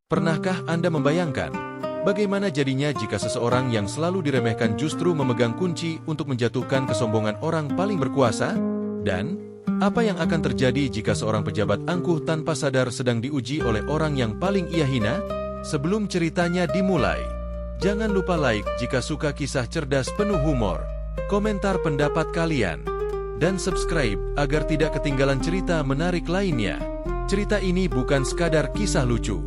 Pernahkah Anda membayangkan bagaimana jadinya jika seseorang yang selalu diremehkan justru memegang kunci untuk menjatuhkan kesombongan orang paling berkuasa? Dan apa yang akan terjadi jika seorang pejabat angkuh tanpa sadar sedang diuji oleh orang yang paling ia hina? Sebelum ceritanya dimulai, jangan lupa like jika suka kisah cerdas penuh humor, komentar pendapat kalian, dan subscribe agar tidak ketinggalan cerita menarik lainnya. Cerita ini bukan sekadar kisah lucu.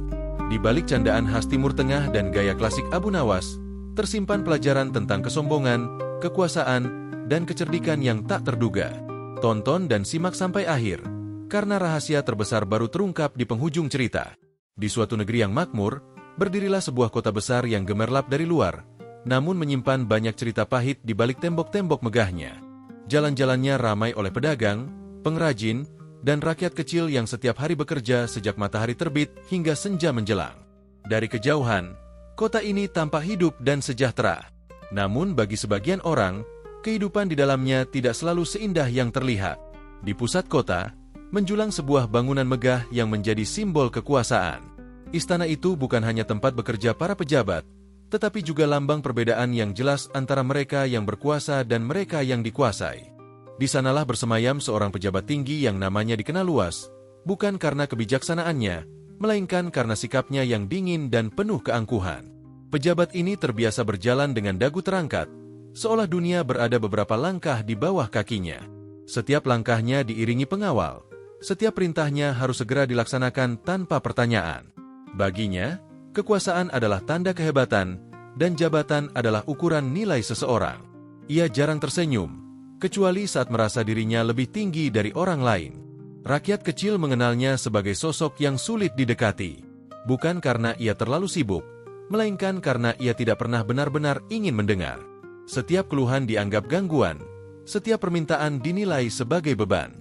Di balik candaan khas Timur Tengah dan gaya klasik Abu Nawas, tersimpan pelajaran tentang kesombongan, kekuasaan, dan kecerdikan yang tak terduga. Tonton dan simak sampai akhir, karena rahasia terbesar baru terungkap di penghujung cerita. Di suatu negeri yang makmur, berdirilah sebuah kota besar yang gemerlap dari luar, namun menyimpan banyak cerita pahit di balik tembok-tembok megahnya. Jalan-jalannya ramai oleh pedagang, pengrajin, dan rakyat kecil yang setiap hari bekerja sejak matahari terbit hingga senja menjelang. Dari kejauhan, kota ini tampak hidup dan sejahtera. Namun bagi sebagian orang, kehidupan di dalamnya tidak selalu seindah yang terlihat. Di pusat kota, menjulang sebuah bangunan megah yang menjadi simbol kekuasaan. Istana itu bukan hanya tempat bekerja para pejabat, tetapi juga lambang perbedaan yang jelas antara mereka yang berkuasa dan mereka yang dikuasai. Di sanalah bersemayam seorang pejabat tinggi yang namanya dikenal luas, bukan karena kebijaksanaannya, melainkan karena sikapnya yang dingin dan penuh keangkuhan. Pejabat ini terbiasa berjalan dengan dagu terangkat, seolah dunia berada beberapa langkah di bawah kakinya. Setiap langkahnya diiringi pengawal, setiap perintahnya harus segera dilaksanakan tanpa pertanyaan. Baginya, kekuasaan adalah tanda kehebatan, dan jabatan adalah ukuran nilai seseorang. Ia jarang tersenyum, kecuali saat merasa dirinya lebih tinggi dari orang lain. Rakyat kecil mengenalnya sebagai sosok yang sulit didekati, bukan karena ia terlalu sibuk, melainkan karena ia tidak pernah benar-benar ingin mendengar. Setiap keluhan dianggap gangguan, setiap permintaan dinilai sebagai beban.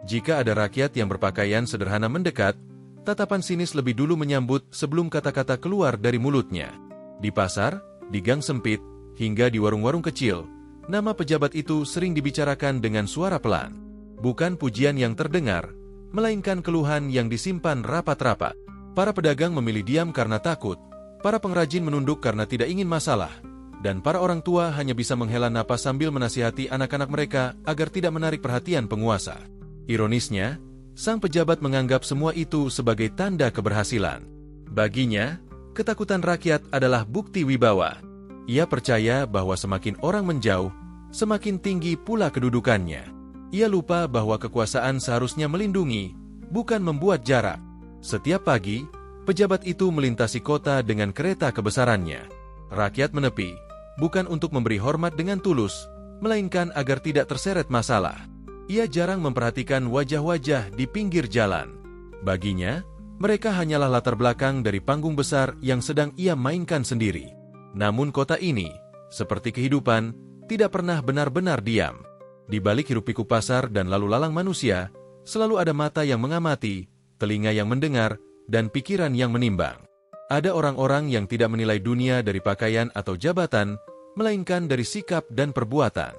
Jika ada rakyat yang berpakaian sederhana mendekat, tatapan sinis lebih dulu menyambut sebelum kata-kata keluar dari mulutnya. Di pasar, di gang sempit, hingga di warung-warung kecil, nama pejabat itu sering dibicarakan dengan suara pelan. Bukan pujian yang terdengar, melainkan keluhan yang disimpan rapat-rapat. Para pedagang memilih diam karena takut, para pengrajin menunduk karena tidak ingin masalah, dan para orang tua hanya bisa menghela napas sambil menasihati anak-anak mereka agar tidak menarik perhatian penguasa. Ironisnya, sang pejabat menganggap semua itu sebagai tanda keberhasilan. Baginya, ketakutan rakyat adalah bukti wibawa. Ia percaya bahwa semakin orang menjauh, semakin tinggi pula kedudukannya. Ia lupa bahwa kekuasaan seharusnya melindungi, bukan membuat jarak. Setiap pagi, pejabat itu melintasi kota dengan kereta kebesarannya. Rakyat menepi, bukan untuk memberi hormat dengan tulus, melainkan agar tidak terseret masalah. Ia jarang memperhatikan wajah-wajah di pinggir jalan. Baginya, mereka hanyalah latar belakang dari panggung besar yang sedang ia mainkan sendiri. Namun kota ini, seperti kehidupan, tidak pernah benar-benar diam. Di balik hiruk-pikuk pasar dan lalu lalang manusia, selalu ada mata yang mengamati, telinga yang mendengar, dan pikiran yang menimbang. Ada orang-orang yang tidak menilai dunia dari pakaian atau jabatan, melainkan dari sikap dan perbuatan.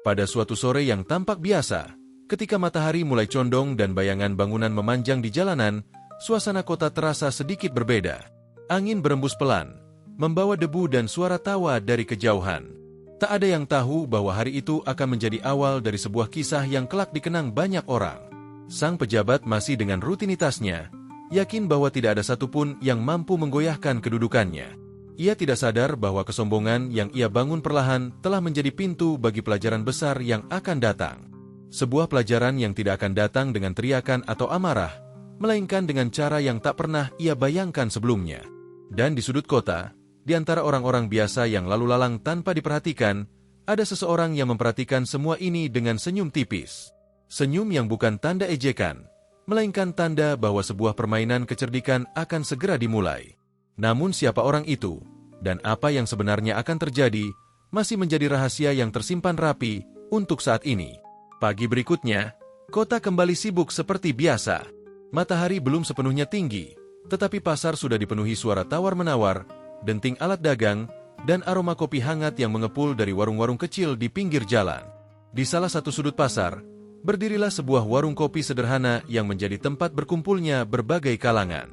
Pada suatu sore yang tampak biasa, ketika matahari mulai condong dan bayangan bangunan memanjang di jalanan, suasana kota terasa sedikit berbeda. Angin berembus pelan, membawa debu dan suara tawa dari kejauhan. Tak ada yang tahu bahwa hari itu akan menjadi awal dari sebuah kisah yang kelak dikenang banyak orang. Sang pejabat masih dengan rutinitasnya, yakin bahwa tidak ada satupun yang mampu menggoyahkan kedudukannya. Ia tidak sadar bahwa kesombongan yang ia bangun perlahan telah menjadi pintu bagi pelajaran besar yang akan datang. Sebuah pelajaran yang tidak akan datang dengan teriakan atau amarah, melainkan dengan cara yang tak pernah ia bayangkan sebelumnya. Dan di sudut kota, di antara orang-orang biasa yang lalu lalang tanpa diperhatikan, ada seseorang yang memperhatikan semua ini dengan senyum tipis. Senyum yang bukan tanda ejekan, melainkan tanda bahwa sebuah permainan kecerdikan akan segera dimulai. Namun siapa orang itu, dan apa yang sebenarnya akan terjadi, masih menjadi rahasia yang tersimpan rapi untuk saat ini. Pagi berikutnya, kota kembali sibuk seperti biasa. Matahari belum sepenuhnya tinggi, tetapi pasar sudah dipenuhi suara tawar-menawar, denting alat dagang, dan aroma kopi hangat yang mengepul dari warung-warung kecil di pinggir jalan. Di salah satu sudut pasar, berdirilah sebuah warung kopi sederhana yang menjadi tempat berkumpulnya berbagai kalangan.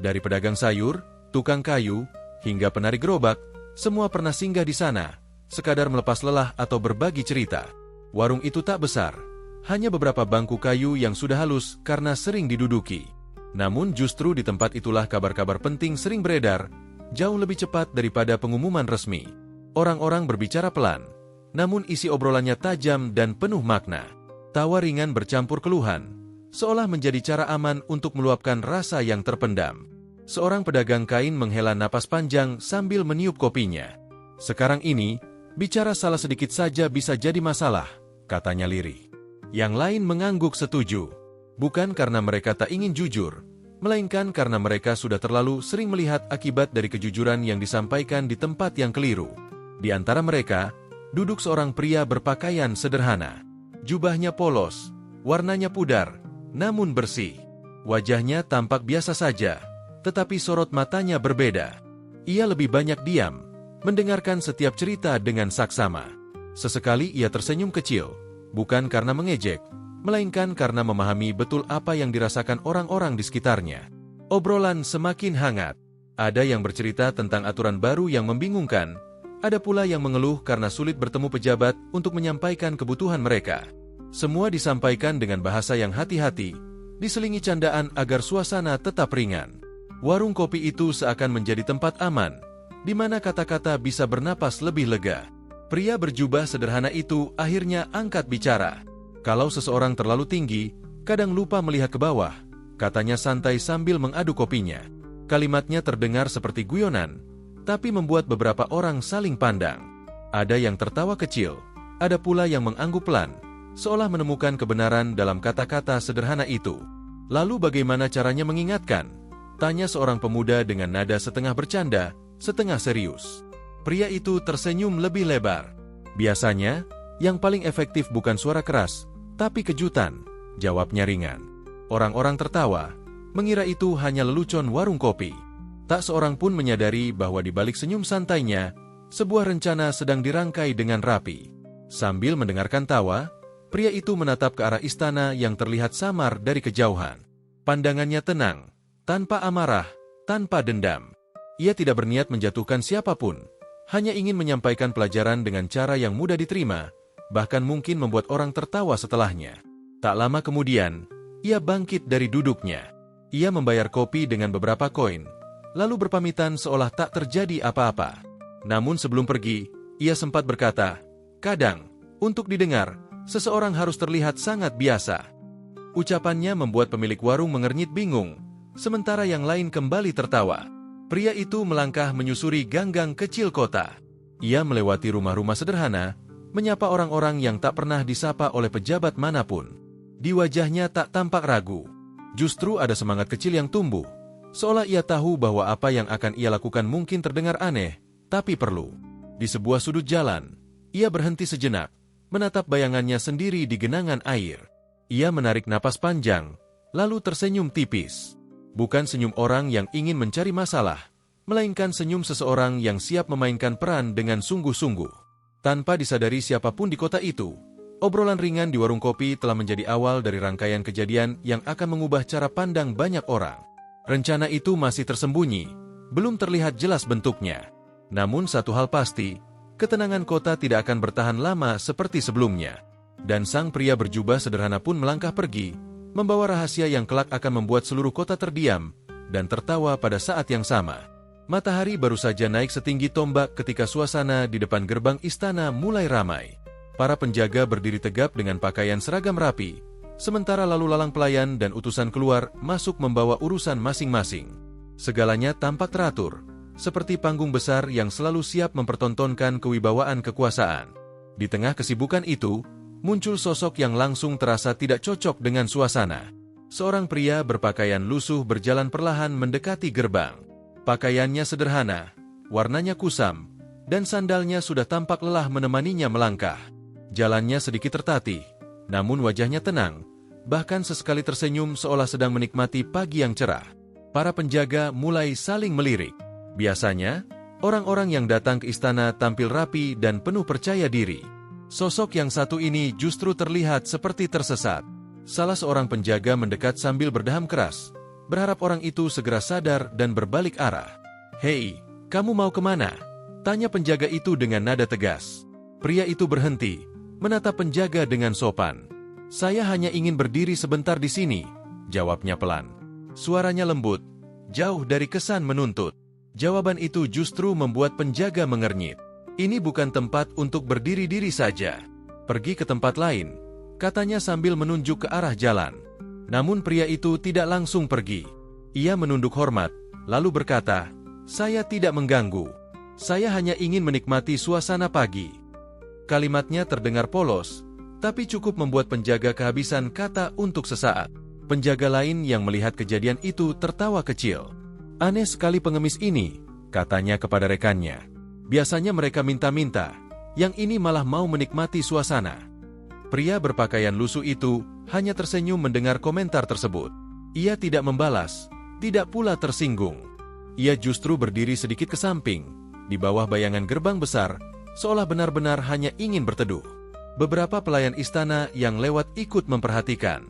Dari pedagang sayur, tukang kayu, hingga penarik gerobak, semua pernah singgah di sana, sekadar melepas lelah atau berbagi cerita. Warung itu tak besar, hanya beberapa bangku kayu yang sudah halus karena sering diduduki. Namun justru di tempat itulah kabar-kabar penting sering beredar, jauh lebih cepat daripada pengumuman resmi. Orang-orang berbicara pelan, namun isi obrolannya tajam dan penuh makna. Tawa ringan bercampur keluhan, seolah menjadi cara aman untuk meluapkan rasa yang terpendam. Seorang pedagang kain menghela napas panjang sambil meniup kopinya. Sekarang ini, bicara salah sedikit saja bisa jadi masalah, katanya lirih. Yang lain mengangguk setuju. Bukan karena mereka tak ingin jujur, melainkan karena mereka sudah terlalu sering melihat akibat dari kejujuran yang disampaikan di tempat yang keliru. Di antara mereka, duduk seorang pria berpakaian sederhana. Jubahnya polos, warnanya pudar, namun bersih. Wajahnya tampak biasa saja, tetapi sorot matanya berbeda. Ia lebih banyak diam, mendengarkan setiap cerita dengan saksama. Sesekali ia tersenyum kecil, bukan karena mengejek, melainkan karena memahami betul apa yang dirasakan orang-orang di sekitarnya. Obrolan semakin hangat. Ada yang bercerita tentang aturan baru yang membingungkan, ada pula yang mengeluh karena sulit bertemu pejabat untuk menyampaikan kebutuhan mereka. Semua disampaikan dengan bahasa yang hati-hati, diselingi candaan agar suasana tetap ringan. Warung kopi itu seakan menjadi tempat aman, di mana kata-kata bisa bernapas lebih lega. Pria berjubah sederhana itu akhirnya angkat bicara. Kalau seseorang terlalu tinggi, kadang lupa melihat ke bawah, katanya santai sambil mengaduk kopinya. Kalimatnya terdengar seperti guyonan, tapi membuat beberapa orang saling pandang. Ada yang tertawa kecil, ada pula yang mengangguk pelan, seolah menemukan kebenaran dalam kata-kata sederhana itu. Lalu bagaimana caranya mengingatkan? Tanya seorang pemuda dengan nada setengah bercanda, setengah serius. Pria itu tersenyum lebih lebar. Biasanya, yang paling efektif bukan suara keras, tapi kejutan, jawabnya ringan. Orang-orang tertawa, mengira itu hanya lelucon warung kopi. Tak seorang pun menyadari bahwa di balik senyum santainya, sebuah rencana sedang dirangkai dengan rapi. Sambil mendengarkan tawa, pria itu menatap ke arah istana yang terlihat samar dari kejauhan. Pandangannya tenang, tanpa amarah, tanpa dendam. Ia tidak berniat menjatuhkan siapapun, hanya ingin menyampaikan pelajaran dengan cara yang mudah diterima, bahkan mungkin membuat orang tertawa setelahnya. Tak lama kemudian, ia bangkit dari duduknya. Ia membayar kopi dengan beberapa koin, lalu berpamitan seolah tak terjadi apa-apa. Namun sebelum pergi, ia sempat berkata, "Kadang, untuk didengar, seseorang harus terlihat sangat biasa." Ucapannya membuat pemilik warung mengernyit bingung, sementara yang lain kembali tertawa. Pria itu melangkah menyusuri gang-gang kecil kota. Ia melewati rumah-rumah sederhana, menyapa orang-orang yang tak pernah disapa oleh pejabat manapun. Di wajahnya tak tampak ragu. Justru ada semangat kecil yang tumbuh, seolah ia tahu bahwa apa yang akan ia lakukan mungkin terdengar aneh, tapi perlu. Di sebuah sudut jalan, ia berhenti sejenak, menatap bayangannya sendiri di genangan air. Ia menarik napas panjang, lalu tersenyum tipis. Bukan senyum orang yang ingin mencari masalah, melainkan senyum seseorang yang siap memainkan peran dengan sungguh-sungguh. Tanpa disadari siapapun di kota itu, obrolan ringan di warung kopi telah menjadi awal dari rangkaian kejadian yang akan mengubah cara pandang banyak orang. Rencana itu masih tersembunyi, belum terlihat jelas bentuknya. Namun satu hal pasti, ketenangan kota tidak akan bertahan lama seperti sebelumnya. Dan sang pria berjubah sederhana pun melangkah pergi, membawa rahasia yang kelak akan membuat seluruh kota terdiam dan tertawa pada saat yang sama. Matahari baru saja naik setinggi tombak ketika suasana di depan gerbang istana mulai ramai. Para penjaga berdiri tegap dengan pakaian seragam rapi, sementara lalu lalang pelayan dan utusan keluar masuk membawa urusan masing-masing. Segalanya tampak teratur, seperti panggung besar yang selalu siap mempertontonkan kewibawaan kekuasaan. Di tengah kesibukan itu, muncul sosok yang langsung terasa tidak cocok dengan suasana. Seorang pria berpakaian lusuh berjalan perlahan mendekati gerbang. Pakaiannya sederhana, warnanya kusam, dan sandalnya sudah tampak lelah menemaninya melangkah. Jalannya sedikit tertatih, namun wajahnya tenang, bahkan sesekali tersenyum seolah sedang menikmati pagi yang cerah. Para penjaga mulai saling melirik. Biasanya, orang-orang yang datang ke istana tampil rapi dan penuh percaya diri. Sosok yang satu ini justru terlihat seperti tersesat. Salah seorang penjaga mendekat sambil berdaham keras, berharap orang itu segera sadar dan berbalik arah. "Hei, kamu mau kemana?" tanya penjaga itu dengan nada tegas. Pria itu berhenti, menatap penjaga dengan sopan. "Saya hanya ingin berdiri sebentar di sini," jawabnya pelan. Suaranya lembut, jauh dari kesan menuntut. Jawaban itu justru membuat penjaga mengernyit. "Ini bukan tempat untuk berdiri-diri saja. Pergi ke tempat lain," katanya sambil menunjuk ke arah jalan. Namun pria itu tidak langsung pergi. Ia menunduk hormat, lalu berkata, "Saya tidak mengganggu. Saya hanya ingin menikmati suasana pagi." Kalimatnya terdengar polos, tapi cukup membuat penjaga kehabisan kata untuk sesaat. Penjaga lain yang melihat kejadian itu tertawa kecil. "Aneh sekali pengemis ini," katanya kepada rekannya. "Biasanya mereka minta-minta, yang ini malah mau menikmati suasana." Pria berpakaian lusuh itu hanya tersenyum mendengar komentar tersebut. Ia tidak membalas, tidak pula tersinggung. Ia justru berdiri sedikit ke samping, di bawah bayangan gerbang besar, seolah benar-benar hanya ingin berteduh. Beberapa pelayan istana yang lewat ikut memperhatikan.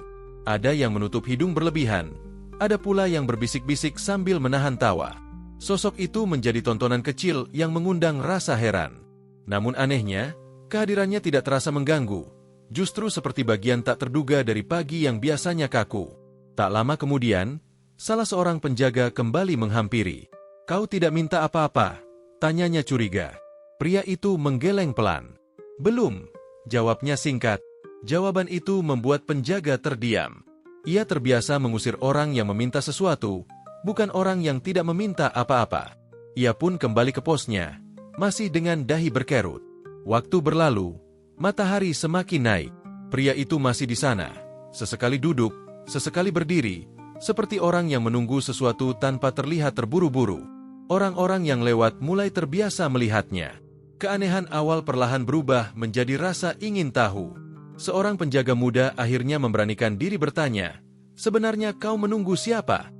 Ada yang menutup hidung berlebihan, ada pula yang berbisik-bisik sambil menahan tawa. Sosok itu menjadi tontonan kecil yang mengundang rasa heran. Namun anehnya, kehadirannya tidak terasa mengganggu. Justru seperti bagian tak terduga dari pagi yang biasanya kaku. Tak lama kemudian, salah seorang penjaga kembali menghampiri. "Kau tidak minta apa-apa?" tanyanya curiga. Pria itu menggeleng pelan. "Belum," jawabnya singkat. Jawaban itu membuat penjaga terdiam. Ia terbiasa mengusir orang yang meminta sesuatu, bukan orang yang tidak meminta apa-apa. Ia pun kembali ke posnya, masih dengan dahi berkerut. Waktu berlalu, matahari semakin naik. Pria itu masih di sana, sesekali duduk, sesekali berdiri, seperti orang yang menunggu sesuatu tanpa terlihat terburu-buru. Orang-orang yang lewat mulai terbiasa melihatnya. Keanehan awal perlahan berubah menjadi rasa ingin tahu. Seorang penjaga muda akhirnya memberanikan diri bertanya, "Sebenarnya kau menunggu siapa?"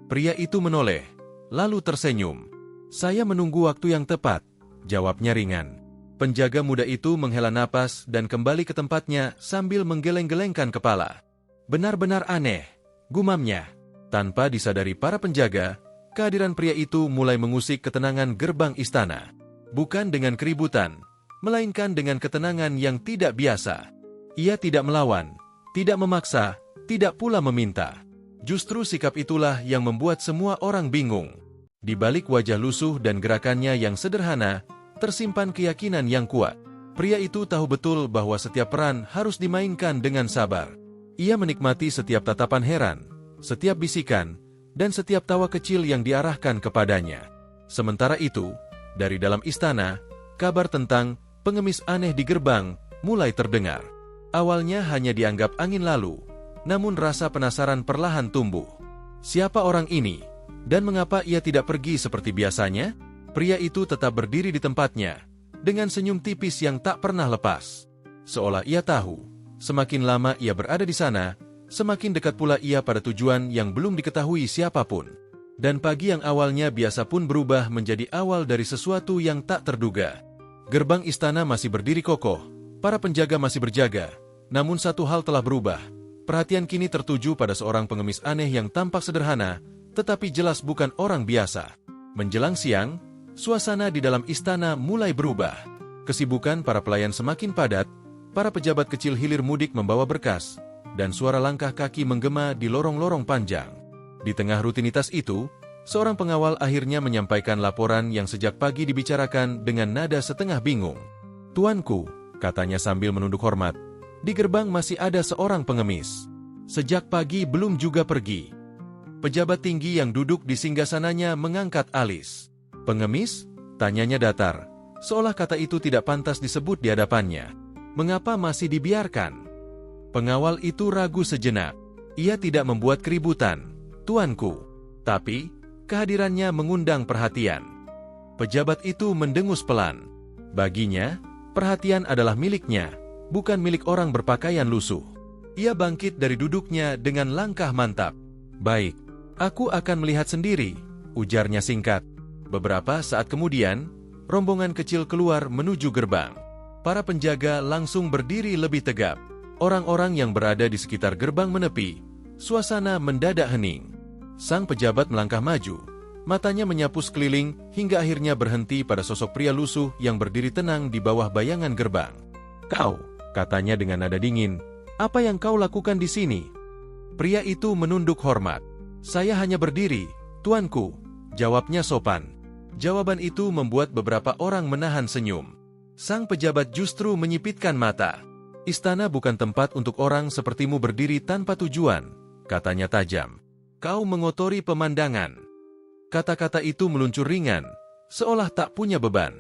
Pria itu menoleh, lalu tersenyum. "Saya menunggu waktu yang tepat," jawabnya ringan. Penjaga muda itu menghela napas dan kembali ke tempatnya sambil menggeleng-gelengkan kepala. "Benar-benar aneh," gumamnya. Tanpa disadari para penjaga, kehadiran pria itu mulai mengusik ketenangan gerbang istana. Bukan dengan keributan, melainkan dengan ketenangan yang tidak biasa. Ia tidak melawan, tidak memaksa, tidak pula meminta. Justru sikap itulah yang membuat semua orang bingung. Di balik wajah lusuh dan gerakannya yang sederhana, tersimpan keyakinan yang kuat. Pria itu tahu betul bahwa setiap peran harus dimainkan dengan sabar. Ia menikmati setiap tatapan heran, setiap bisikan, dan setiap tawa kecil yang diarahkan kepadanya. Sementara itu, dari dalam istana, kabar tentang pengemis aneh di gerbang mulai terdengar. Awalnya hanya dianggap angin lalu, namun rasa penasaran perlahan tumbuh. Siapa orang ini? Dan mengapa ia tidak pergi seperti biasanya? Pria itu tetap berdiri di tempatnya, dengan senyum tipis yang tak pernah lepas. Seolah ia tahu, semakin lama ia berada di sana, semakin dekat pula ia pada tujuan yang belum diketahui siapapun. Dan pagi yang awalnya biasa pun berubah menjadi awal dari sesuatu yang tak terduga. Gerbang istana masih berdiri kokoh, para penjaga masih berjaga. Namun satu hal telah berubah. Perhatian kini tertuju pada seorang pengemis aneh yang tampak sederhana, tetapi jelas bukan orang biasa. Menjelang siang, suasana di dalam istana mulai berubah. Kesibukan para pelayan semakin padat, para pejabat kecil hilir mudik membawa berkas, dan suara langkah kaki menggema di lorong-lorong panjang. Di tengah rutinitas itu, seorang pengawal akhirnya menyampaikan laporan yang sejak pagi dibicarakan dengan nada setengah bingung. "Tuanku," katanya sambil menunduk hormat, "di gerbang masih ada seorang pengemis. Sejak pagi belum juga pergi." Pejabat tinggi yang duduk di singgasananya mengangkat alis. "Pengemis?" tanyanya datar, seolah kata itu tidak pantas disebut di hadapannya. "Mengapa masih dibiarkan?" Pengawal itu ragu sejenak. "Ia tidak membuat keributan, tuanku." Tapi, kehadirannya mengundang perhatian. Pejabat itu mendengus pelan. Baginya, perhatian adalah miliknya, bukan milik orang berpakaian lusuh. Ia bangkit dari duduknya dengan langkah mantap. "Baik, aku akan melihat sendiri," ujarnya singkat. Beberapa saat kemudian, rombongan kecil keluar menuju gerbang. Para penjaga langsung berdiri lebih tegap. Orang-orang yang berada di sekitar gerbang menepi. Suasana mendadak hening. Sang pejabat melangkah maju, Matanya menyapu sekeliling hingga akhirnya berhenti pada sosok pria lusuh yang berdiri tenang di bawah bayangan gerbang. "Kau," katanya dengan nada dingin, "apa yang kau lakukan di sini?" Pria itu menunduk hormat. "Saya hanya berdiri, tuanku," jawabnya sopan. Jawaban itu membuat beberapa orang menahan senyum. Sang pejabat justru menyipitkan mata. "Istana bukan tempat untuk orang sepertimu berdiri tanpa tujuan," katanya tajam. "Kau mengotori pemandangan." Kata-kata itu meluncur ringan, seolah tak punya beban.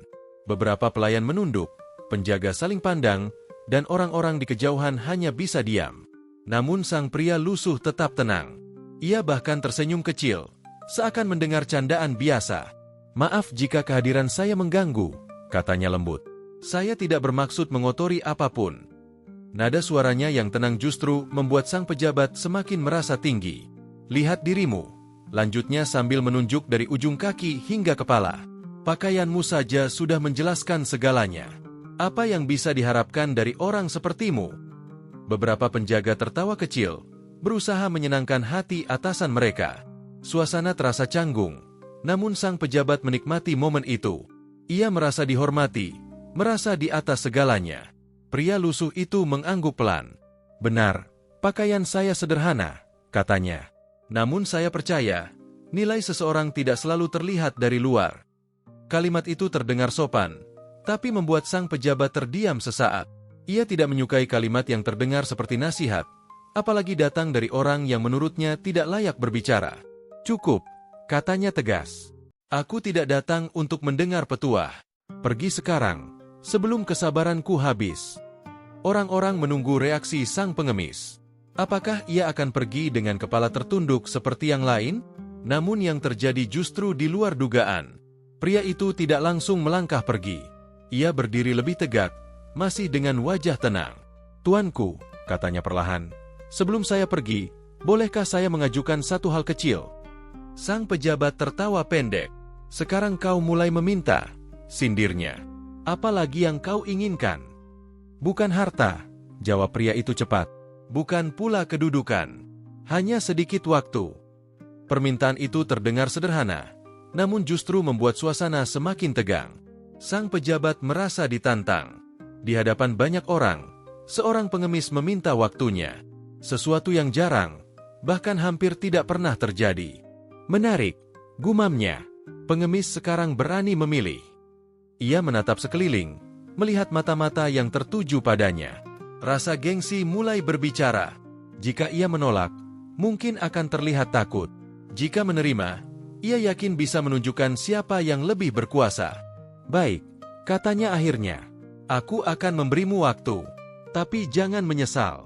Beberapa pelayan menunduk, penjaga saling pandang, dan orang-orang di kejauhan hanya bisa diam. Namun sang pria lusuh tetap tenang. Ia bahkan tersenyum kecil, seakan mendengar candaan biasa. "Maaf jika kehadiran saya mengganggu," katanya lembut. "Saya tidak bermaksud mengotori apapun." Nada suaranya yang tenang justru membuat sang pejabat semakin merasa tinggi. "Lihat dirimu," lanjutnya sambil menunjuk dari ujung kaki hingga kepala. "Pakaianmu saja sudah menjelaskan segalanya. Apa yang bisa diharapkan dari orang sepertimu?" Beberapa penjaga tertawa kecil, berusaha menyenangkan hati atasan mereka. Suasana terasa canggung, namun sang pejabat menikmati momen itu. Ia merasa dihormati, merasa di atas segalanya. Pria lusuh itu mengangguk pelan. "Benar, pakaian saya sederhana," katanya. "Namun saya percaya, nilai seseorang tidak selalu terlihat dari luar." Kalimat itu terdengar sopan, tapi membuat sang pejabat terdiam sesaat. Ia tidak menyukai kalimat yang terdengar seperti nasihat, apalagi datang dari orang yang menurutnya tidak layak berbicara. "Cukup," katanya tegas. "Aku tidak datang untuk mendengar petuah. Pergi sekarang, sebelum kesabaranku habis." Orang-orang menunggu reaksi sang pengemis. Apakah ia akan pergi dengan kepala tertunduk seperti yang lain? Namun yang terjadi justru di luar dugaan. Pria itu tidak langsung melangkah pergi. Ia berdiri lebih tegak, masih dengan wajah tenang. "Tuanku," katanya perlahan, "sebelum saya pergi, bolehkah saya mengajukan satu hal kecil?" Sang pejabat tertawa pendek. "Sekarang kau mulai meminta," sindirnya. "Apa lagi yang kau inginkan?" "Bukan harta," jawab pria itu cepat. "Bukan pula kedudukan. Hanya sedikit waktu." Permintaan itu terdengar sederhana, namun justru membuat suasana semakin tegang. Sang pejabat merasa ditantang. Di hadapan banyak orang, seorang pengemis meminta waktunya. Sesuatu yang jarang, bahkan hampir tidak pernah terjadi. "Menarik," gumamnya. Pengemis sekarang berani memilih. Ia menatap sekeliling, melihat mata-mata yang tertuju padanya. Rasa gengsi mulai berbicara. Jika ia menolak, mungkin akan terlihat takut. Jika menerima, ia yakin bisa menunjukkan siapa yang lebih berkuasa. "Baik," katanya akhirnya. "Aku akan memberimu waktu, tapi jangan menyesal."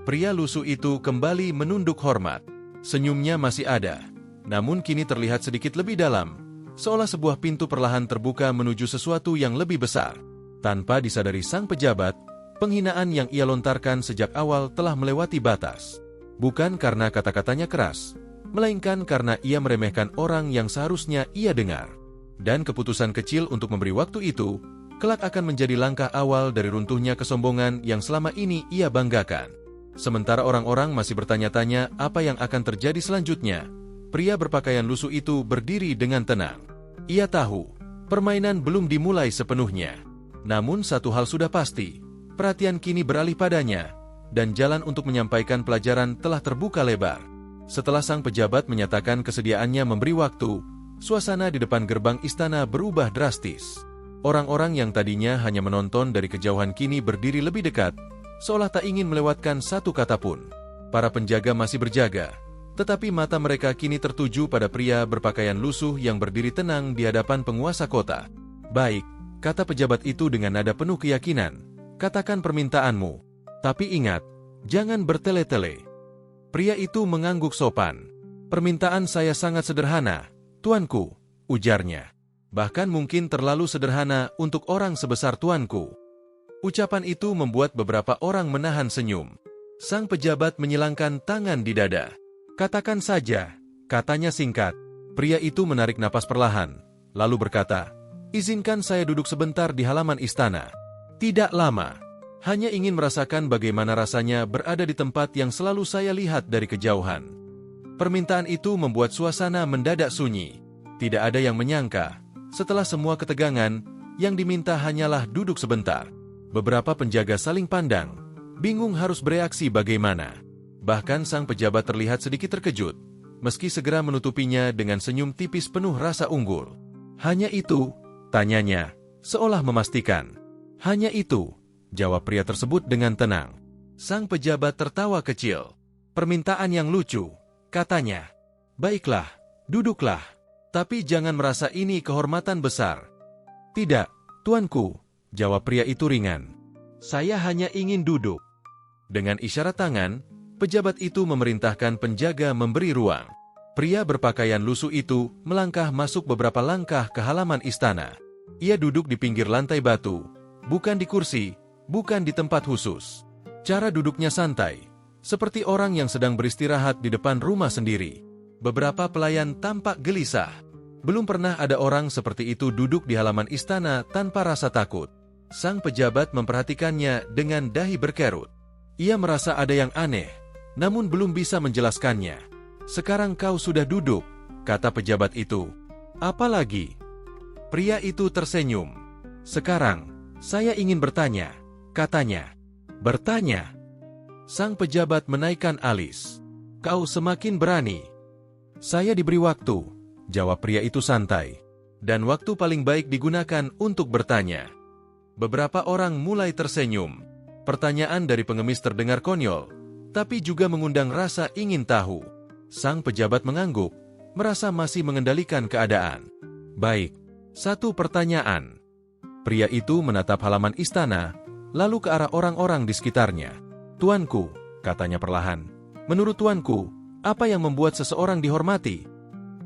Pria lusuh itu kembali menunduk hormat. Senyumnya masih ada, namun kini terlihat sedikit lebih dalam, seolah sebuah pintu perlahan terbuka menuju sesuatu yang lebih besar. Tanpa disadari sang pejabat, penghinaan yang ia lontarkan sejak awal telah melewati batas. Bukan karena kata-katanya keras, melainkan karena ia meremehkan orang yang seharusnya ia dengar. Dan keputusan kecil untuk memberi waktu itu, kelak akan menjadi langkah awal dari runtuhnya kesombongan yang selama ini ia banggakan. Sementara orang-orang masih bertanya-tanya apa yang akan terjadi selanjutnya, pria berpakaian lusuh itu berdiri dengan tenang. Ia tahu, permainan belum dimulai sepenuhnya. Namun satu hal sudah pasti, perhatian kini beralih padanya, dan jalan untuk menyampaikan pelajaran telah terbuka lebar. Setelah sang pejabat menyatakan kesediaannya memberi waktu, suasana di depan gerbang istana berubah drastis. Orang-orang yang tadinya hanya menonton dari kejauhan kini berdiri lebih dekat, seolah tak ingin melewatkan satu kata pun. Para penjaga masih berjaga, tetapi mata mereka kini tertuju pada pria berpakaian lusuh yang berdiri tenang di hadapan penguasa kota. "Baik," kata pejabat itu dengan nada penuh keyakinan, "katakan permintaanmu. Tapi ingat, jangan bertele-tele." Pria itu mengangguk sopan. "Permintaan saya sangat sederhana, tuanku," ujarnya. "Bahkan mungkin terlalu sederhana untuk orang sebesar tuanku." Ucapan itu membuat beberapa orang menahan senyum. Sang pejabat menyilangkan tangan di dada. "Katakan saja," katanya singkat. Pria itu menarik napas perlahan, lalu berkata, "Izinkan saya duduk sebentar di halaman istana." "Tidak lama. Hanya ingin merasakan bagaimana rasanya berada di tempat yang selalu saya lihat dari kejauhan." Permintaan itu membuat suasana mendadak sunyi. Tidak ada yang menyangka, setelah semua ketegangan, yang diminta hanyalah duduk sebentar. Beberapa penjaga saling pandang, bingung harus bereaksi bagaimana. Bahkan sang pejabat terlihat sedikit terkejut, meski segera menutupinya dengan senyum tipis penuh rasa unggul. "Hanya itu?" tanyanya, seolah memastikan. "Hanya itu," jawab pria tersebut dengan tenang. Sang pejabat tertawa kecil. "Permintaan yang lucu," katanya. "Baiklah, duduklah. Tapi jangan merasa ini kehormatan besar." "Tidak, tuanku," jawab pria itu ringan. "Saya hanya ingin duduk." Dengan isyarat tangan, pejabat itu memerintahkan penjaga memberi ruang. Pria berpakaian lusuh itu melangkah masuk beberapa langkah ke halaman istana. Ia duduk di pinggir lantai batu, bukan di kursi, bukan di tempat khusus. Cara duduknya santai, seperti orang yang sedang beristirahat di depan rumah sendiri. Beberapa pelayan tampak gelisah. Belum pernah ada orang seperti itu duduk di halaman istana tanpa rasa takut. Sang pejabat memperhatikannya dengan dahi berkerut. Ia merasa ada yang aneh, namun belum bisa menjelaskannya. "Sekarang kau sudah duduk," kata pejabat itu. "Apa lagi?" Pria itu tersenyum. "Sekarang, saya ingin bertanya," katanya. "Bertanya?" Sang pejabat menaikkan alis. "Kau semakin berani." "Saya diberi waktu," jawab pria itu santai. "Dan waktu paling baik digunakan untuk bertanya." Beberapa orang mulai tersenyum. Pertanyaan dari pengemis terdengar konyol, tapi juga mengundang rasa ingin tahu. Sang pejabat mengangguk, merasa masih mengendalikan keadaan. "Baik, satu pertanyaan." Pria itu menatap halaman istana, lalu ke arah orang-orang di sekitarnya. "Tuanku," katanya perlahan, "menurut tuanku, apa yang membuat seseorang dihormati?"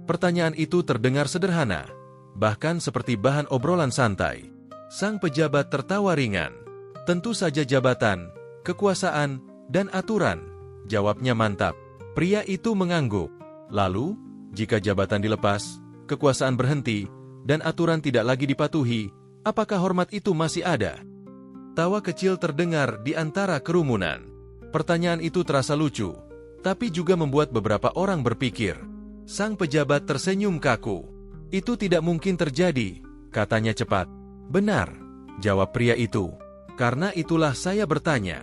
Pertanyaan itu terdengar sederhana, bahkan seperti bahan obrolan santai. Sang pejabat tertawa ringan. "Tentu saja jabatan, kekuasaan, dan aturan," jawabnya mantap. Pria itu mengangguk. "Lalu, jika jabatan dilepas, kekuasaan berhenti, dan aturan tidak lagi dipatuhi, apakah hormat itu masih ada?" Tawa kecil terdengar di antara kerumunan. Pertanyaan itu terasa lucu, tapi juga membuat beberapa orang berpikir. Sang pejabat tersenyum kaku. "Itu tidak mungkin terjadi," katanya cepat. "Benar," jawab pria itu. "Karena itulah saya bertanya."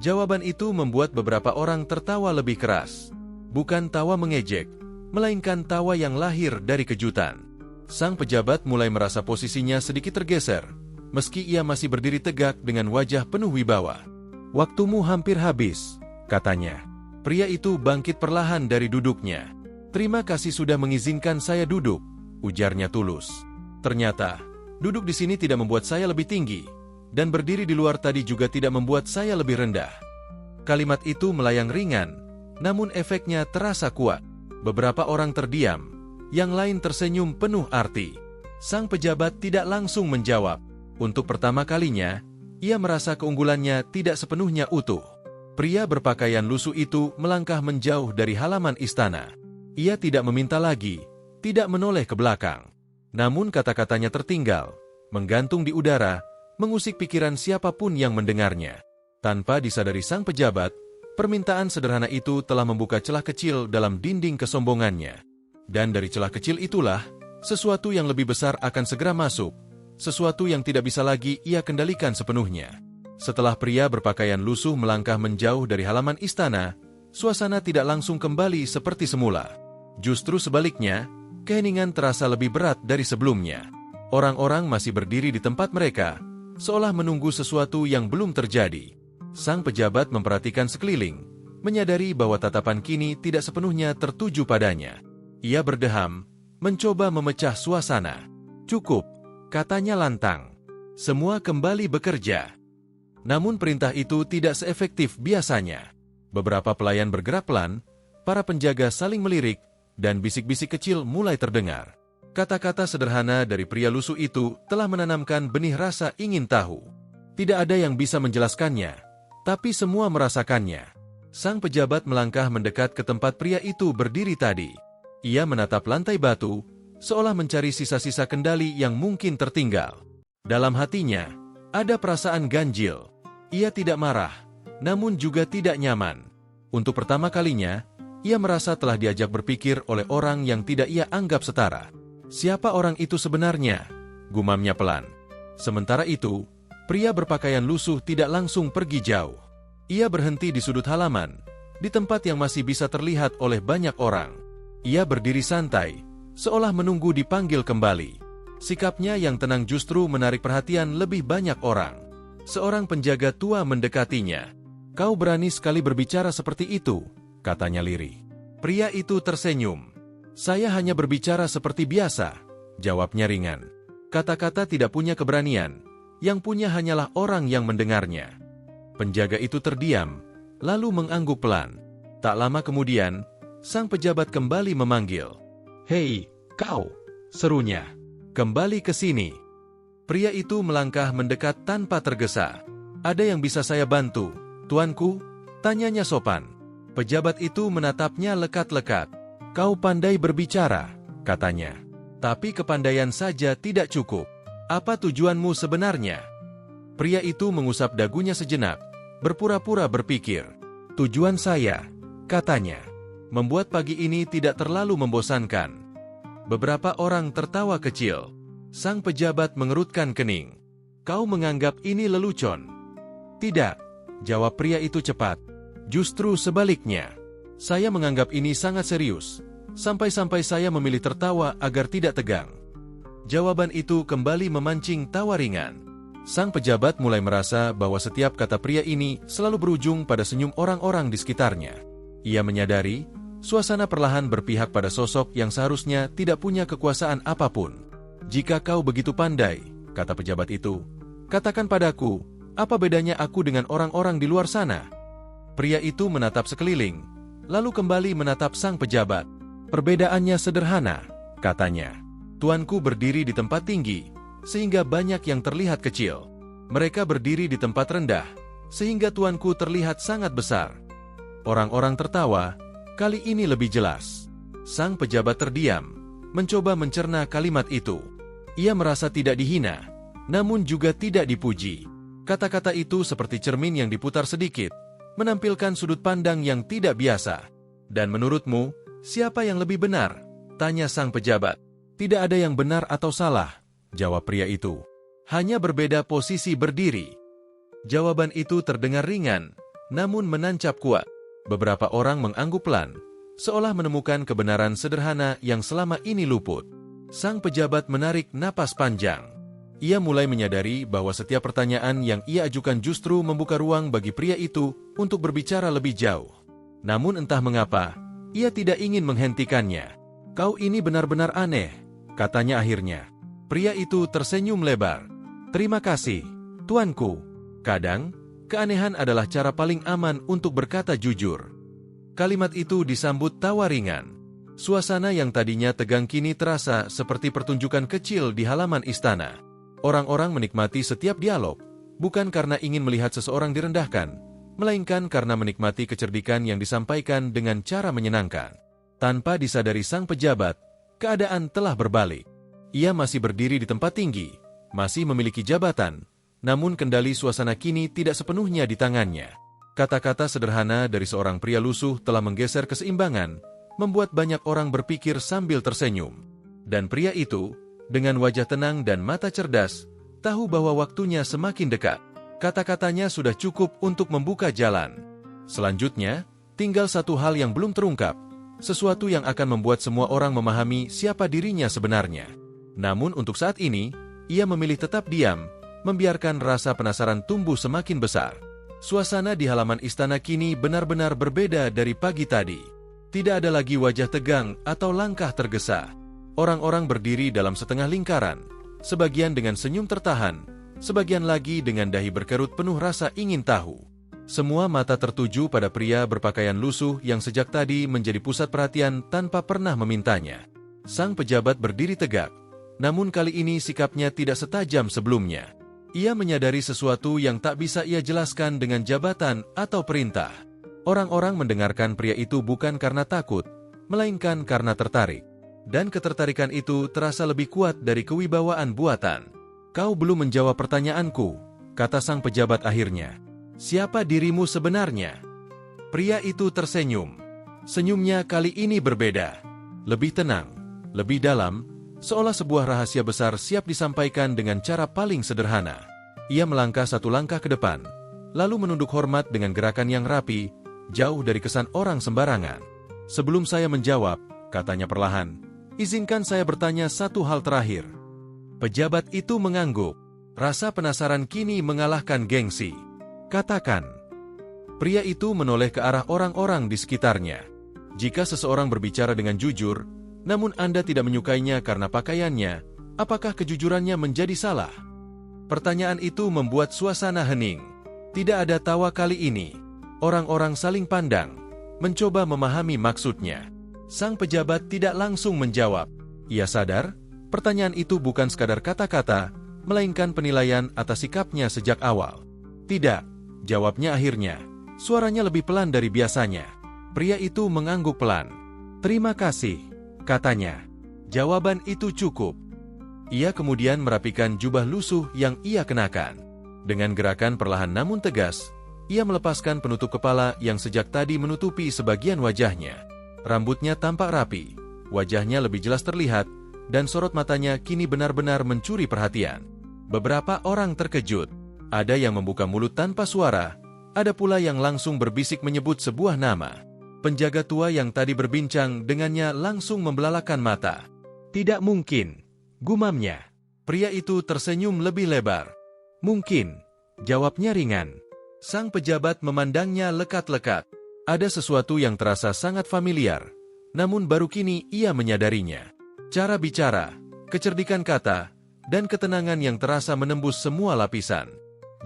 Jawaban itu membuat beberapa orang tertawa lebih keras. Bukan tawa mengejek, melainkan tawa yang lahir dari kejutan. Sang pejabat mulai merasa posisinya sedikit tergeser, meski ia masih berdiri tegak dengan wajah penuh wibawa. "Waktumu hampir habis," katanya. Pria itu bangkit perlahan dari duduknya. "Terima kasih sudah mengizinkan saya duduk," ujarnya tulus. "Ternyata, duduk di sini tidak membuat saya lebih tinggi, dan berdiri di luar tadi juga tidak membuat saya lebih rendah." Kalimat itu melayang ringan, namun efeknya terasa kuat. Beberapa orang terdiam, yang lain tersenyum penuh arti. Sang pejabat tidak langsung menjawab. Untuk pertama kalinya, ia merasa keunggulannya tidak sepenuhnya utuh. Pria berpakaian lusuh itu melangkah menjauh dari halaman istana. Ia tidak meminta lagi, tidak menoleh ke belakang. Namun kata-katanya tertinggal, menggantung di udara, mengusik pikiran siapapun yang mendengarnya. Tanpa disadari sang pejabat, permintaan sederhana itu telah membuka celah kecil dalam dinding kesombongannya. Dan dari celah kecil itulah, sesuatu yang lebih besar akan segera masuk, sesuatu yang tidak bisa lagi ia kendalikan sepenuhnya. Setelah pria berpakaian lusuh melangkah menjauh dari halaman istana, suasana tidak langsung kembali seperti semula. Justru sebaliknya, keheningan terasa lebih berat dari sebelumnya. Orang-orang masih berdiri di tempat mereka, seolah menunggu sesuatu yang belum terjadi. Sang pejabat memperhatikan sekeliling, menyadari bahwa tatapan kini tidak sepenuhnya tertuju padanya. Ia berdeham, mencoba memecah suasana. "Cukup," katanya lantang. "Semua kembali bekerja." Namun perintah itu tidak seefektif biasanya. Beberapa pelayan bergerak pelan, para penjaga saling melirik, dan bisik-bisik kecil mulai terdengar. Kata-kata sederhana dari pria lusuh itu telah menanamkan benih rasa ingin tahu. Tidak ada yang bisa menjelaskannya, tapi semua merasakannya. Sang pejabat melangkah mendekat ke tempat pria itu berdiri tadi. Ia menatap lantai batu, seolah mencari sisa-sisa kendali yang mungkin tertinggal. Dalam hatinya, ada perasaan ganjil. Ia tidak marah, namun juga tidak nyaman. Untuk pertama kalinya, ia merasa telah diajak berpikir oleh orang yang tidak ia anggap setara. Siapa orang itu sebenarnya? Gumamnya pelan. Sementara itu, pria berpakaian lusuh tidak langsung pergi jauh. Ia berhenti di sudut halaman, di tempat yang masih bisa terlihat oleh banyak orang. Ia berdiri santai, seolah menunggu dipanggil kembali. Sikapnya yang tenang justru menarik perhatian lebih banyak orang. Seorang penjaga tua mendekatinya. "Kau berani sekali berbicara seperti itu," katanya lirih. Pria itu tersenyum. "Saya hanya berbicara seperti biasa," jawabnya ringan. Kata-kata tidak punya keberanian, yang punya hanyalah orang yang mendengarnya. Penjaga itu terdiam, lalu mengangguk pelan. Tak lama kemudian, sang pejabat kembali memanggil. "Hei, kau!" serunya. "Kembali ke sini." Pria itu melangkah mendekat tanpa tergesa. "Ada yang bisa saya bantu, tuanku?" tanyanya sopan. Pejabat itu menatapnya lekat-lekat. "Kau pandai berbicara," katanya. "Tapi kepandaian saja tidak cukup. Apa tujuanmu sebenarnya?" Pria itu mengusap dagunya sejenak, berpura-pura berpikir. "Tujuan saya," katanya, "membuat pagi ini tidak terlalu membosankan." Beberapa orang tertawa kecil. Sang pejabat mengerutkan kening. "Kau menganggap ini lelucon?" "Tidak," jawab pria itu cepat. "Justru sebaliknya. Saya menganggap ini sangat serius. Sampai-sampai saya memilih tertawa agar tidak tegang." Jawaban itu kembali memancing tawa ringan. Sang pejabat mulai merasa bahwa setiap kata pria ini selalu berujung pada senyum orang-orang di sekitarnya. Ia menyadari, suasana perlahan berpihak pada sosok yang seharusnya tidak punya kekuasaan apapun. "Jika kau begitu pandai," kata pejabat itu, "katakan padaku, apa bedanya aku dengan orang-orang di luar sana?" Pria itu menatap sekeliling, lalu kembali menatap sang pejabat. "Perbedaannya sederhana," katanya. "Tuanku berdiri di tempat tinggi, sehingga banyak yang terlihat kecil. Mereka berdiri di tempat rendah, sehingga tuanku terlihat sangat besar." Orang-orang tertawa, kali ini lebih jelas. Sang pejabat terdiam, mencoba mencerna kalimat itu. Ia merasa tidak dihina, namun juga tidak dipuji. Kata-kata itu seperti cermin yang diputar sedikit, menampilkan sudut pandang yang tidak biasa. "Dan menurutmu, siapa yang lebih benar?" tanya sang pejabat. "Tidak ada yang benar atau salah," jawab pria itu. "Hanya berbeda posisi berdiri." Jawaban itu terdengar ringan, namun menancap kuat. Beberapa orang mengangguk pelan, seolah menemukan kebenaran sederhana yang selama ini luput. Sang pejabat menarik napas panjang. Ia mulai menyadari bahwa setiap pertanyaan yang ia ajukan justru membuka ruang bagi pria itu untuk berbicara lebih jauh. Namun entah mengapa, ia tidak ingin menghentikannya. "Kau ini benar-benar aneh," katanya akhirnya. Pria itu tersenyum lebar. "Terima kasih, tuanku. Kadang, keanehan adalah cara paling aman untuk berkata jujur." Kalimat itu disambut tawa ringan. Suasana yang tadinya tegang kini terasa seperti pertunjukan kecil di halaman istana. Orang-orang menikmati setiap dialog, bukan karena ingin melihat seseorang direndahkan, melainkan karena menikmati kecerdikan yang disampaikan dengan cara menyenangkan. Tanpa disadari sang pejabat, keadaan telah berbalik. Ia masih berdiri di tempat tinggi, masih memiliki jabatan, namun kendali suasana kini tidak sepenuhnya di tangannya. Kata-kata sederhana dari seorang pria lusuh telah menggeser keseimbangan, membuat banyak orang berpikir sambil tersenyum. Dan pria itu, dengan wajah tenang dan mata cerdas, tahu bahwa waktunya semakin dekat. Kata-katanya sudah cukup untuk membuka jalan. Selanjutnya, tinggal satu hal yang belum terungkap, sesuatu yang akan membuat semua orang memahami siapa dirinya sebenarnya. Namun untuk saat ini, ia memilih tetap diam, membiarkan rasa penasaran tumbuh semakin besar. Suasana di halaman istana kini benar-benar berbeda dari pagi tadi. Tidak ada lagi wajah tegang atau langkah tergesa. Orang-orang berdiri dalam setengah lingkaran, sebagian dengan senyum tertahan, sebagian lagi dengan dahi berkerut penuh rasa ingin tahu. Semua mata tertuju pada pria berpakaian lusuh yang sejak tadi menjadi pusat perhatian tanpa pernah memintanya. Sang pejabat berdiri tegak, namun kali ini sikapnya tidak setajam sebelumnya. Ia menyadari sesuatu yang tak bisa ia jelaskan dengan jabatan atau perintah. Orang-orang mendengarkan pria itu bukan karena takut, melainkan karena tertarik. Dan ketertarikan itu terasa lebih kuat dari kewibawaan buatan. "Kau belum menjawab pertanyaanku," kata sang pejabat akhirnya. "Siapa dirimu sebenarnya?" Pria itu tersenyum. Senyumnya kali ini berbeda. Lebih tenang, lebih dalam, seolah sebuah rahasia besar siap disampaikan dengan cara paling sederhana. Ia melangkah satu langkah ke depan, lalu menunduk hormat dengan gerakan yang rapi, jauh dari kesan orang sembarangan. "Sebelum saya menjawab," katanya perlahan, "izinkan saya bertanya satu hal terakhir." Pejabat itu mengangguk. Rasa penasaran kini mengalahkan gengsi. "Katakan." Pria itu menoleh ke arah orang-orang di sekitarnya. "Jika seseorang berbicara dengan jujur, namun Anda tidak menyukainya karena pakaiannya, apakah kejujurannya menjadi salah?" Pertanyaan itu membuat suasana hening. Tidak ada tawa kali ini. Orang-orang saling pandang, mencoba memahami maksudnya. Sang pejabat tidak langsung menjawab. Ia sadar, pertanyaan itu bukan sekadar kata-kata, melainkan penilaian atas sikapnya sejak awal. "Tidak," jawabnya akhirnya. Suaranya lebih pelan dari biasanya. Pria itu mengangguk pelan. "Terima kasih," katanya. Jawaban itu cukup. Ia kemudian merapikan jubah lusuh yang ia kenakan. Dengan gerakan perlahan namun tegas, ia melepaskan penutup kepala yang sejak tadi menutupi sebagian wajahnya. Rambutnya tampak rapi, wajahnya lebih jelas terlihat, dan sorot matanya kini benar-benar mencuri perhatian. Beberapa orang terkejut. Ada yang membuka mulut tanpa suara, ada pula yang langsung berbisik menyebut sebuah nama. Penjaga tua yang tadi berbincang dengannya langsung membelalakan mata. "Tidak mungkin," gumamnya. Pria itu tersenyum lebih lebar. "Mungkin," jawabnya ringan. Sang pejabat memandangnya lekat-lekat. Ada sesuatu yang terasa sangat familiar, namun baru kini ia menyadarinya. Cara bicara, kecerdikan kata, dan ketenangan yang terasa menembus semua lapisan.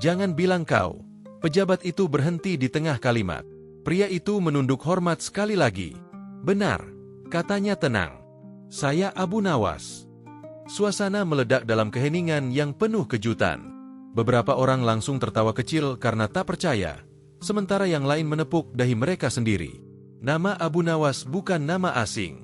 "Jangan bilang kau." Pejabat itu berhenti di tengah kalimat. Pria itu menunduk hormat sekali lagi. "Benar," katanya tenang. "Saya Abu Nawas." Suasana meledak dalam keheningan yang penuh kejutan. Beberapa orang langsung tertawa kecil karena tak percaya, sementara yang lain menepuk dahi mereka sendiri. Nama Abu Nawas bukan nama asing.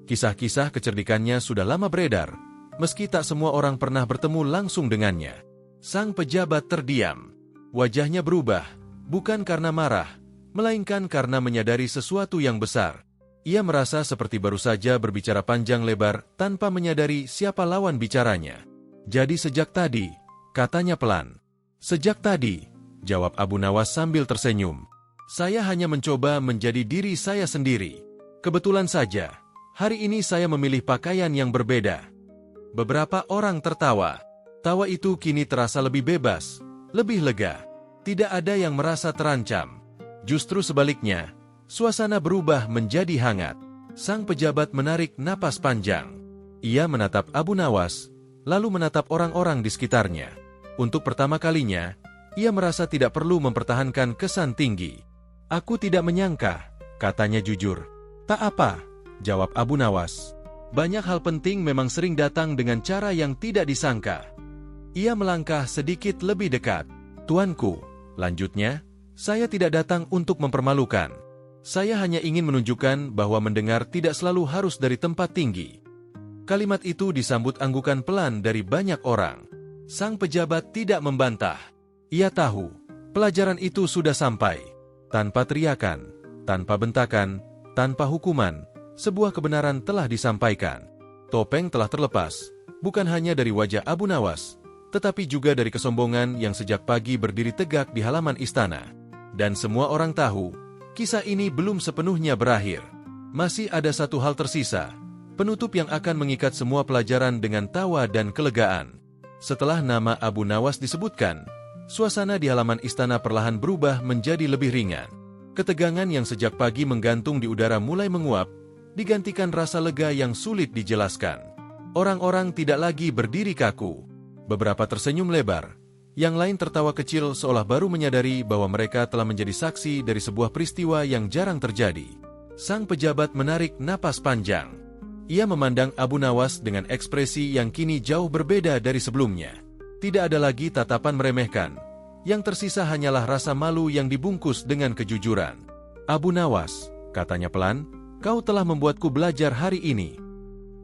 Kisah-kisah kecerdikannya sudah lama beredar, meski tak semua orang pernah bertemu langsung dengannya. Sang pejabat terdiam. Wajahnya berubah, bukan karena marah, melainkan karena menyadari sesuatu yang besar. Ia merasa seperti baru saja berbicara panjang lebar tanpa menyadari siapa lawan bicaranya. "Jadi sejak tadi," katanya pelan. "Sejak tadi," jawab Abu Nawas sambil tersenyum. "Saya hanya mencoba menjadi diri saya sendiri. Kebetulan saja, hari ini saya memilih pakaian yang berbeda." Beberapa orang tertawa. Tawa itu kini terasa lebih bebas, lebih lega. Tidak ada yang merasa terancam. Justru sebaliknya, suasana berubah menjadi hangat. Sang pejabat menarik napas panjang. Ia menatap Abu Nawas, lalu menatap orang-orang di sekitarnya. Untuk pertama kalinya, ia merasa tidak perlu mempertahankan kesan tinggi. "Aku tidak menyangka," katanya jujur. "Tak apa," jawab Abu Nawas. "Banyak hal penting memang sering datang dengan cara yang tidak disangka." Ia melangkah sedikit lebih dekat. "Tuanku," lanjutnya, "saya tidak datang untuk mempermalukan. Saya hanya ingin menunjukkan bahwa mendengar tidak selalu harus dari tempat tinggi." Kalimat itu disambut anggukan pelan dari banyak orang. Sang pejabat tidak membantah. Ia tahu, pelajaran itu sudah sampai. Tanpa teriakan, tanpa bentakan, tanpa hukuman, sebuah kebenaran telah disampaikan. Topeng telah terlepas, bukan hanya dari wajah Abu Nawas, tetapi juga dari kesombongan yang sejak pagi berdiri tegak di halaman istana. Dan semua orang tahu, kisah ini belum sepenuhnya berakhir. Masih ada satu hal tersisa, penutup yang akan mengikat semua pelajaran dengan tawa dan kelegaan. Setelah nama Abu Nawas disebutkan, suasana di halaman istana perlahan berubah menjadi lebih ringan. Ketegangan yang sejak pagi menggantung di udara mulai menguap, digantikan rasa lega yang sulit dijelaskan. Orang-orang tidak lagi berdiri kaku. Beberapa tersenyum lebar, yang lain tertawa kecil seolah baru menyadari bahwa mereka telah menjadi saksi dari sebuah peristiwa yang jarang terjadi. Sang pejabat menarik napas panjang. Ia memandang Abu Nawas dengan ekspresi yang kini jauh berbeda dari sebelumnya. Tidak ada lagi tatapan meremehkan. Yang tersisa hanyalah rasa malu yang dibungkus dengan kejujuran. "Abu Nawas," katanya pelan, "kau telah membuatku belajar hari ini."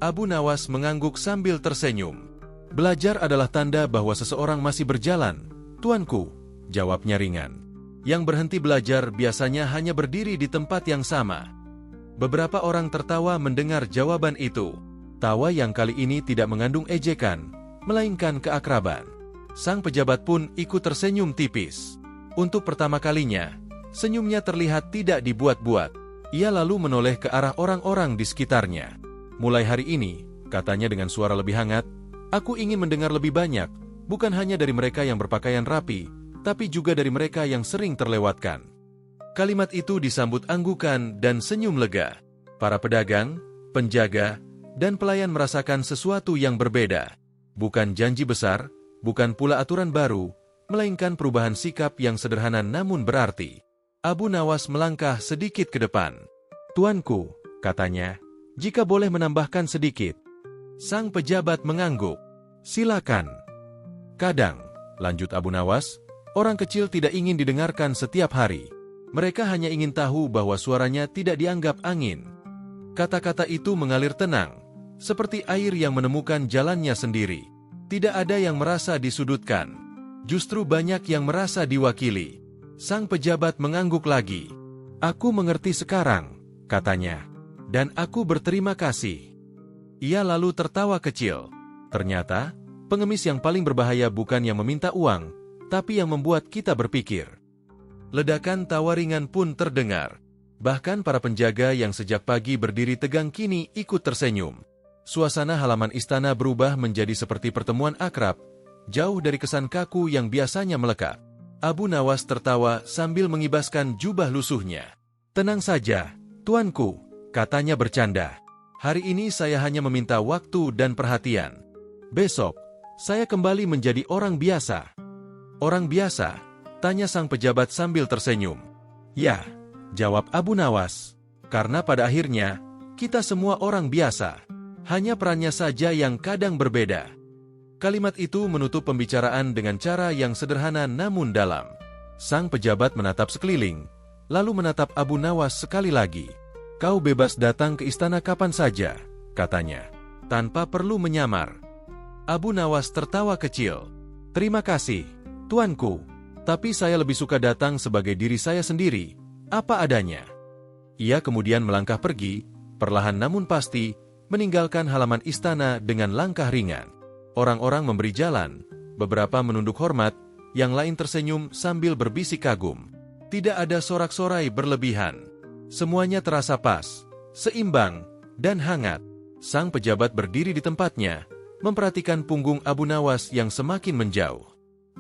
Abu Nawas mengangguk sambil tersenyum. "Belajar adalah tanda bahwa seseorang masih berjalan, tuanku," jawabnya ringan. "Yang berhenti belajar biasanya hanya berdiri di tempat yang sama." Beberapa orang tertawa mendengar jawaban itu. Tawa yang kali ini tidak mengandung ejekan, melainkan keakraban. Sang pejabat pun ikut tersenyum tipis. Untuk pertama kalinya, senyumnya terlihat tidak dibuat-buat. Ia lalu menoleh ke arah orang-orang di sekitarnya. "Mulai hari ini," katanya dengan suara lebih hangat, "aku ingin mendengar lebih banyak, bukan hanya dari mereka yang berpakaian rapi, tapi juga dari mereka yang sering terlewatkan." Kalimat itu disambut anggukan dan senyum lega. Para pedagang, penjaga, dan pelayan merasakan sesuatu yang berbeda. Bukan janji besar, bukan pula aturan baru, melainkan perubahan sikap yang sederhana namun berarti. Abu Nawas melangkah sedikit ke depan. "Tuanku," katanya, "jika boleh menambahkan sedikit." Sang pejabat mengangguk. "Silakan." "Kadang," lanjut Abu Nawas, "orang kecil tidak ingin didengarkan setiap hari. Mereka hanya ingin tahu bahwa suaranya tidak dianggap angin." Kata-kata itu mengalir tenang, seperti air yang menemukan jalannya sendiri. Tidak ada yang merasa disudutkan. Justru banyak yang merasa diwakili. Sang pejabat mengangguk lagi. "Aku mengerti sekarang," katanya, "dan aku berterima kasih." Ia lalu tertawa kecil. Ternyata, pengemis yang paling berbahaya bukan yang meminta uang, tapi yang membuat kita berpikir. Ledakan tawa ringan pun terdengar. Bahkan para penjaga yang sejak pagi berdiri tegang kini ikut tersenyum. Suasana halaman istana berubah menjadi seperti pertemuan akrab, jauh dari kesan kaku yang biasanya melekat. Abu Nawas tertawa sambil mengibaskan jubah lusuhnya. "Tenang saja, tuanku," katanya bercanda. "Hari ini saya hanya meminta waktu dan perhatian. Besok, saya kembali menjadi orang biasa." "Orang biasa?" tanya sang pejabat sambil tersenyum. "Ya," jawab Abu Nawas, "karena pada akhirnya, kita semua orang biasa. Hanya perannya saja yang kadang berbeda." Kalimat itu menutup pembicaraan dengan cara yang sederhana namun dalam. Sang pejabat menatap sekeliling, lalu menatap Abu Nawas sekali lagi. "Kau bebas datang ke istana kapan saja," katanya, "tanpa perlu menyamar." Abu Nawas tertawa kecil. "Terima kasih, tuanku. Tapi saya lebih suka datang sebagai diri saya sendiri, apa adanya." Ia kemudian melangkah pergi, perlahan namun pasti, meninggalkan halaman istana dengan langkah ringan. Orang-orang memberi jalan, beberapa menunduk hormat, yang lain tersenyum sambil berbisik kagum. Tidak ada sorak-sorai berlebihan. Semuanya terasa pas, seimbang, dan hangat. Sang pejabat berdiri di tempatnya, memperhatikan punggung Abu Nawas yang semakin menjauh.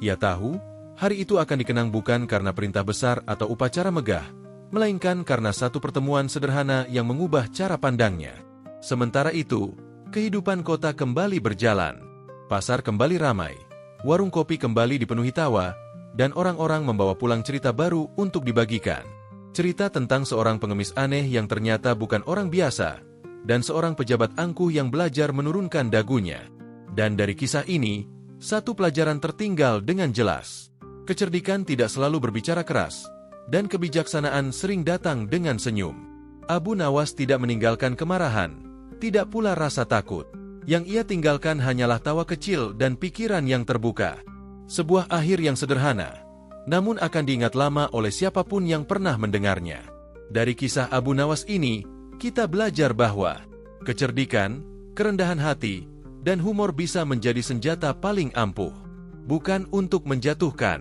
Ia tahu, hari itu akan dikenang bukan karena perintah besar atau upacara megah, melainkan karena satu pertemuan sederhana yang mengubah cara pandangnya. Sementara itu, kehidupan kota kembali berjalan. Pasar kembali ramai, warung kopi kembali dipenuhi tawa, dan orang-orang membawa pulang cerita baru untuk dibagikan. Cerita tentang seorang pengemis aneh yang ternyata bukan orang biasa, dan seorang pejabat angkuh yang belajar menurunkan dagunya. Dan dari kisah ini, satu pelajaran tertinggal dengan jelas. Kecerdikan tidak selalu berbicara keras, dan kebijaksanaan sering datang dengan senyum. Abu Nawas tidak meninggalkan kemarahan, tidak pula rasa takut. Yang ia tinggalkan hanyalah tawa kecil dan pikiran yang terbuka. Sebuah akhir yang sederhana, namun akan diingat lama oleh siapapun yang pernah mendengarnya. Dari kisah Abu Nawas ini, kita belajar bahwa kecerdikan, kerendahan hati, dan humor bisa menjadi senjata paling ampuh. Bukan untuk menjatuhkan,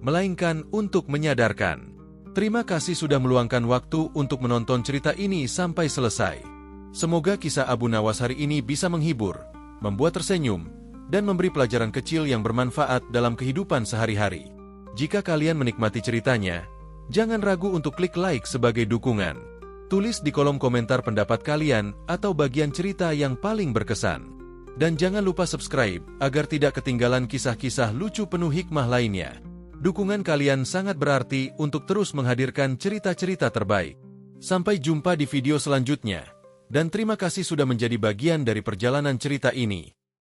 melainkan untuk menyadarkan. Terima kasih sudah meluangkan waktu untuk menonton cerita ini sampai selesai. Semoga kisah Abu Nawas hari ini bisa menghibur, membuat tersenyum, dan memberi pelajaran kecil yang bermanfaat dalam kehidupan sehari-hari. Jika kalian menikmati ceritanya, jangan ragu untuk klik like sebagai dukungan. Tulis di kolom komentar pendapat kalian atau bagian cerita yang paling berkesan. Dan jangan lupa subscribe agar tidak ketinggalan kisah-kisah lucu penuh hikmah lainnya. Dukungan kalian sangat berarti untuk terus menghadirkan cerita-cerita terbaik. Sampai jumpa di video selanjutnya. Dan terima kasih sudah menjadi bagian dari perjalanan cerita ini.